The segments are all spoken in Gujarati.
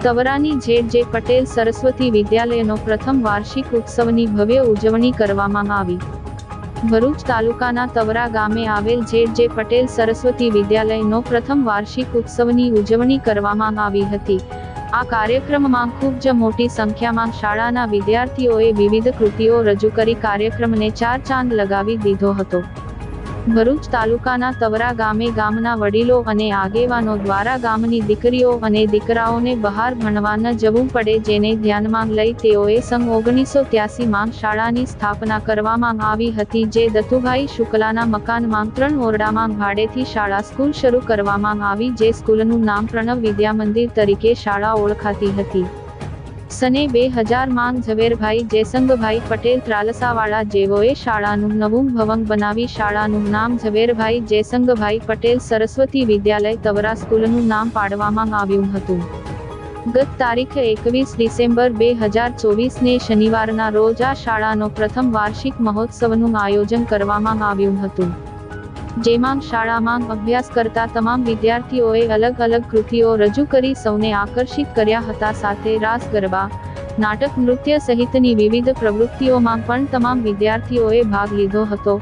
તવરાની જે પટેલ સરસ્વતી વિદ્યાલયનો પ્રથમ વાર્ષિક ઉત્સવની ભવ્ય ઉજવણી કરવામાં આવી। ભરૂચ તાલુકાના તવરા ગામે આવેલ જે પટેલ સરસ્વતી વિદ્યાલયનો પ્રથમ વાર્ષિક ઉત્સવની ઉજવણી કરવામાં આવી હતી। આ કાર્યક્રમમાં ખૂબ જ મોટી સંખ્યામાં શાળાના વિદ્યાર્થીઓએ વિવિધ કૃતિઓ રજૂ કરી કાર્યક્રમને ચાર ચાંદ લગાવી દીધો હતો। ભરૂચ તાલુકાના તવરા ગામે ગામના વડીલો અને આગેવાનો દ્વારા ગામની દીકરીઓ અને દીકરાઓને બહાર ભણવા ન જવું પડે જેને ધ્યાનમાં લઈ તેઓએ સન 1983 માં શાળાની સ્થાપના કરવામાં આવી હતી, જે દત્તુભાઈ શુક્લાના મકાનમાં 3 ઓરડામાં ભાડેથી શાળા સ્કૂલ શરૂ કરવામાં આવી, જે સ્કૂલનું નામ પ્રણવ વિદ્યા મંદિર તરીકે શાળા ઓળખાતી હતી। સને 2000 માં ઝવેરભાઈ જયસંગભાઈ પટેલ ત્રાલસાવાળા જેઓએ શાળાનું નવું ભવન બનાવી શાળાનું નામ ઝવેરભાઈ જયસંગભાઈ પટેલ સરસ્વતી વિદ્યાલય તવરા સ્કૂલનું નામ પાડવામાં આવ્યું હતું। ગત તારીખ 21 ડિસેમ્બર 2024 ને શનિવારના રોજ આ શાળાનો પ્રથમ વાર્ષિક મહોત્સવનું આયોજન કરવામાં આવ્યું હતું, જેમાં શાળામાં અભ્યાસ કરતા તમામ વિદ્યાર્થીઓએ અલગ અલગ કૃતિઓ રજૂ કરી સૌને આકર્ષિત કર્યા હતા। સાથે રાસ ગરબા, નાટક, નૃત્ય સહિતની વિવિધ પ્રવૃત્તિઓમાં પણ તમામ વિદ્યાર્થીઓએ ભાગ લીધો હતો।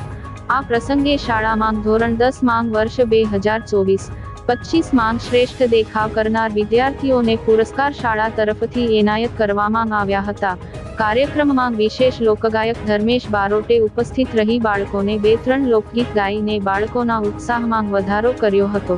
આ પ્રસંગે શાળામાં ધોરણ 10 માં વર્ષ 2024-25 માં શ્રેષ્ઠ દેખાવ કરનાર વિદ્યાર્થીઓને પુરસ્કાર શાળા તરફથી એનાયત કરવામાં આવ્યા હતા। કાર્યક્રમમાં વિશેષ લોકગાયક ધર્મેશ બારોટે ઉપસ્થિત રહી બાળકોને 2-3 લોકગીત ગાઈને બાળકોના ઉત્સાહમાં વધારો કર્યો હતો।